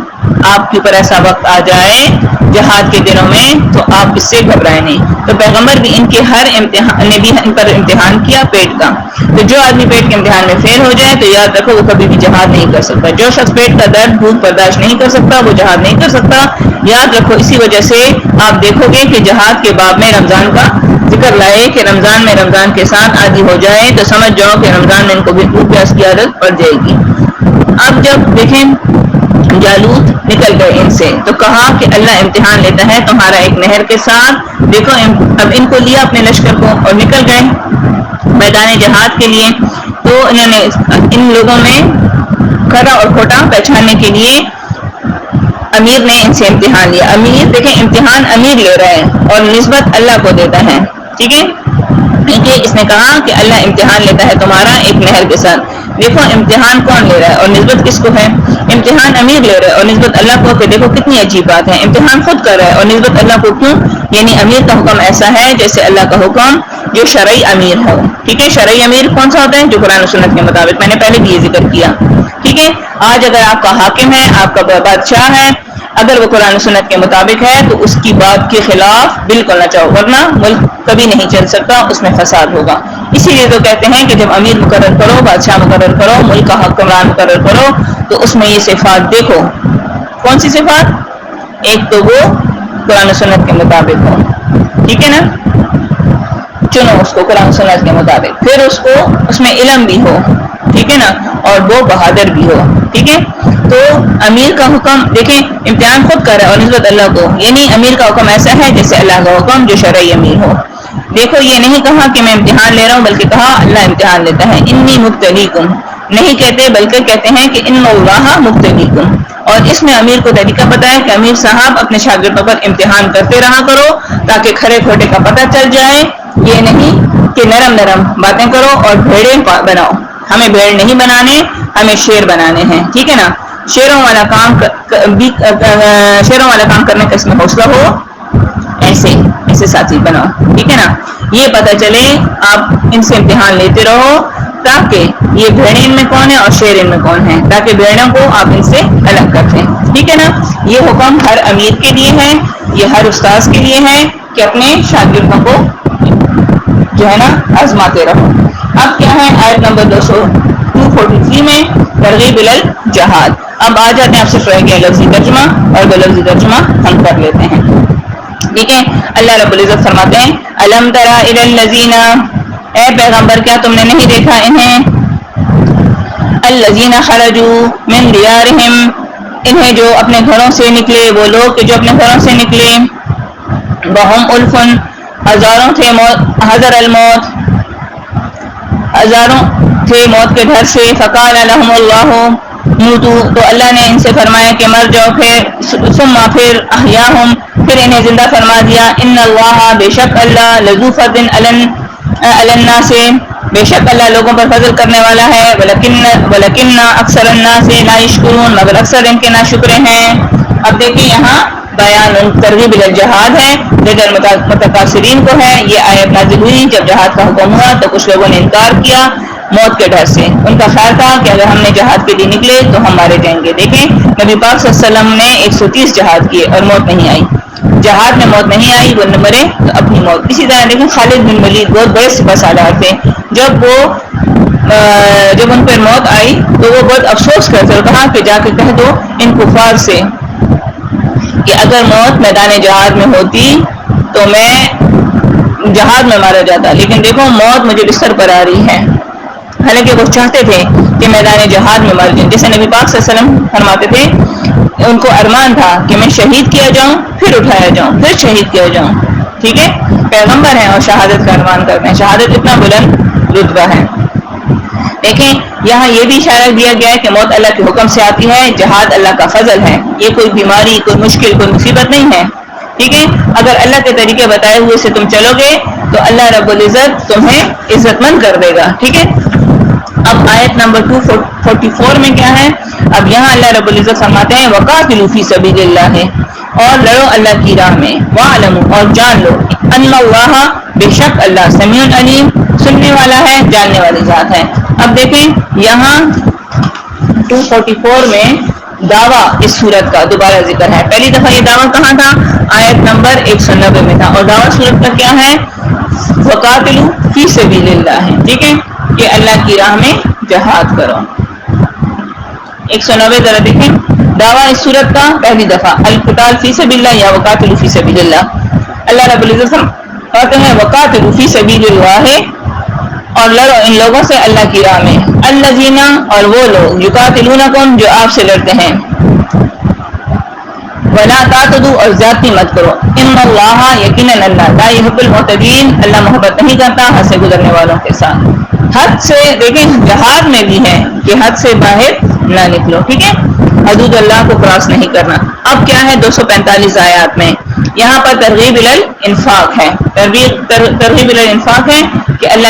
آپ کے اوپر ایسا وقت آ جائے جہاد کے دنوں میں تو آپ اس سے گھبرائیں نہیں۔ تو پیغمبر بھی ان کے ہر امتحان نے بھی ان پر امتحان کیا پیٹ کا، تو جو آدمی پیٹ کے امتحان میں فیل ہو جائے تو یاد رکھو وہ کبھی بھی جہاد نہیں کر سکتا۔ جو شخص پیٹ کا درد بھوک برداشت نہیں کر سکتا وہ جہاد نہیں کر سکتا، یاد رکھو۔ اسی وجہ سے آپ دیکھو گے کہ جہاد کے باب میں رمضان کا ذکر لائے کہ رمضان میں رمضان کے ساتھ عادی ہو جائے تو سمجھ جاؤ کہ رمضان میں ان کو بھی بھوک پیاس کی عادت پڑ جائے گی۔ اب جب دیکھیں جالوت نکل گئے ان سے تو کہا کہ اللہ امتحان لیتا ہے تمہارا ایک نہر کے ساتھ۔ دیکھو اب ان کو لیا اپنے لشکر کو اور نکل گئے میدان جہاد کے لیے، تو انہوں نے ان لوگوں میں کھرا اور کھوٹا پہچاننے کے لیے امیر نے ان سے امتحان لیا۔ امیر دیکھیں امتحان امیر لے رہا ہے اور نسبت اللہ کو دیتا ہے، ٹھیک ہے، کیونکہ اس نے کہا کہ اللہ امتحان لیتا ہے تمہارا ایک نہر کے ساتھ۔ دیکھو امتحان کون لے رہا ہے اور نسبت کس کو ہے؟ امتحان امیر لے رہا ہے اور نسبت اللہ کو، کہ دیکھو کتنی عجیب بات ہے، امتحان خود کر رہا ہے اور نسبت اللہ کو کیوں؟ یعنی امیر کا حکم ایسا ہے جیسے اللہ کا حکم جو شرعی امیر ہو، ٹھیک ہے۔ شرعی امیر کون سا ہوتا ہے؟ جو قرآن و سنت کے مطابق، میں نے پہلے بھی یہ ذکر کیا، ٹھیک ہے۔ آج اگر آپ کا حاکم ہے، آپ کا بادشاہ ہے، اگر وہ قرآن و سنت کے مطابق ہے تو اس کی بات کے خلاف بالکل نہ چاہو، ورنہ ملک کبھی نہیں چل سکتا، اس میں فساد ہوگا۔ اسی لیے تو کہتے ہیں کہ جب امیر مقرر کرو، بادشاہ مقرر کرو، ملک کا حکمران مقرر کرو تو اس میں یہ صفات دیکھو۔ کون سی صفات؟ ایک تو وہ قرآن و سنت کے مطابق ہو، ٹھیک ہے نا، چنو اس کو قرآن و سنت کے مطابق، پھر اس میں علم بھی ہو، ٹھیک ہے نا، اور وہ بہادر بھی ہو، ٹھیک ہے۔ تو امیر کا حکم دیکھیں امتحان خود کر رہا ہے اور نسبت اللہ کو، یعنی امیر کا حکم ایسا ہے جیسے اللہ کا حکم جو شرعی امیر ہو۔ دیکھو یہ نہیں کہا کہ میں امتحان لے رہا ہوں، بلکہ کہا اللہ امتحان لیتا ہے۔ انی مبتلیکم نہیں کہتے بلکہ کہتے ہیں کہ ان اللہ مبتلیکم، اور اس میں امیر کو طریقہ پتا ہے کہ امیر صاحب اپنے شاگردوں پر امتحان کرتے رہا کرو تاکہ کھرے کھوٹے کا پتہ چل جائے، یہ نہیں کہ نرم نرم باتیں کرو اور بھیڑیں بناؤ۔ ہمیں بھیڑ نہیں بنانے، ہمیں شیر بنانے ہیں، ٹھیک ہے نا۔ شیروں والا کام کرنے کا اس میں حوصلہ ہو، ایسے ساتھی بناؤ، ٹھیک ہے نا۔ یہ پتہ چلے آپ ان سے امتحان لیتے رہو تاکہ یہ بھیڑیں ان میں کون ہے اور شیر ان میں کون ہے، تاکہ بھیڑوں کو آپ ان سے الگ کر دیں، ٹھیک ہے نا۔ یہ حکم ہر امیر کے لیے ہے، یہ ہر استاذ کے لیے ہے کہ اپنے شاگردوں کو جو ہے نا آزماتے رہو۔ اب کیا ہے آیت نمبر 243 میں ترغیب الجہاد۔ اب آ جاتے ہیں، آپ سے رہ گیا لفظی ترجمہ، اور وہ لفظی ترجمہ ہم کر لیتے ہیں، ٹھیک ہے۔ اللہ رب العزت فرماتے ہیں الم تر الی الذین، اے پیغمبر کیا تم نے نہیں دیکھا انہیں، الذین خرجوا من دیارہم، انہیں جو اپنے گھروں سے نکلے، وہ لوگ کہ جو اپنے گھروں سے نکلے، وہم الفن، ہزاروں تھے، حذر الموت، ہزاروں تھے موت کے ڈر سے، فقال لهم اللہ موتو، تو اللہ نے ان سے فرمایا کہ مر جاؤ، ثم پھر احیاہم، پھر انہیں زندہ فرما دیا، ان اللہ بے شک اللہ لذو فضل علی الناس، بے شک اللہ لوگوں پر فضل کرنے والا ہے، ولکن اکثر الناس لا یشکرون، مگر اکثر ان کے ناشکرے ہیں۔ اب دیکھیں یہاں بیان ترغیب الجہاد ہے، لیکن متکاسرین کو ہے۔ یہ آیت نازل ہوئی جب جہاد کا حکم ہوا تو کچھ لوگوں نے انکار کیا موت کے ڈر سے، ان کا خیال تھا کہ اگر ہم نے جہاد کے لیے نکلے تو ہم مارے جائیں گے۔ دیکھیں نبی پاک صلی اللہ علیہ وسلم نے 130 جہاد کیے اور موت نہیں آئی، جہاد میں موت نہیں آئی، وہ مرے تو اپنی موت۔ اسی طرح دیکھیں خالد بن ولید بہت بڑے سپہ سالار تھے، جب ان پر موت آئی تو وہ بہت افسوس کرتے اور کہا کہ جا کے کہہ دو ان کفار سے کہ اگر موت میدان جہاد میں ہوتی تو میں جہاد میں مارا جاتا، لیکن دیکھو موت مجھے بستر پر آ رہی ہے۔ حالانکہ وہ چاہتے تھے کہ میدان جہاد میں مر جائیں، جیسے نبی پاک صلی اللہ علیہ وسلم فرماتے تھے ان کو ارمان تھا کہ میں شہید کیا جاؤں، پھر اٹھایا جاؤں، پھر شہید کیا جاؤں، ٹھیک ہے۔ پیغمبر ہیں اور شہادت کا ارمان کرتے ہیں، شہادت اتنا بلند رتبہ ہے۔ دیکھیں یہاں یہ بھی اشارہ دیا گیا ہے کہ موت اللہ کے حکم سے آتی ہے، جہاد اللہ کا فضل ہے، یہ کوئی بیماری، کوئی مشکل، کوئی مصیبت نہیں ہے، ٹھیک ہے. اگر اللہ کے طریقے بتائے ہوئے سے تم چلو گے تو اللہ رب العزت تمہیں عزت مند کر دے گا، ٹھیک ہے. اب آیت نمبر 244 میں کیا ہے؟ اب یہاں اللہ رب العزت فرماتے ہیں وقاتلوا فی سبیل اللہ، اور لڑو اللہ کی راہ میں، وَاعْلَمُوا، اور جان لو، ان اللہ، بے شک اللہ، سمیع علیم، سننے والا ہے، جاننے والی ذات ہے. اب دیکھیں یہاں 244 میں دعویٰ اس صورت کا دوبارہ ذکر ہے. پہلی دفعہ یہ دعویٰ کہاں تھا؟ آیت نمبر 190 میں تھا، اور دعویٰ صورت کا کیا ہے؟ وقاتلوا فی سبیل اللہ، ٹھیک ہے، کہ اللہ کی راہ میں جہاد کرو. 190 ذرا دیکھیں دعویٰ اس صورت کا پہلی دفعہ القتال فی سبیل اللہ یا وقاتلوا فی سبیل اللہ. اللہ رب العزت کہتے ہیں وقاتلوا فی سبیل اللہ، اور لڑو ان لوگوں سے اللہ کی راہ میں، الذین، اور وہ لوگ، یقاتلونکم، جو آپ سے لڑتے ہیں، ولا تعتدوا، اور زیادتی مت کرو، ان اللہ، یقیناً اللہ، لا یحب المعتدین، اللہ محبت نہیں کرتا حد سے گزرنے والوں کے ساتھ. حد سے، دیکھیں جہاد میں بھی ہے کہ حد سے باہر نہ نکلو، ٹھیک ہے، حدود اللہ کو کراس نہیں کرنا. اب کیا ہے 245 آیات میں یہاں پر ترغیب الانفاق ہے، ترغیب الانفاق ہے کہ اللہ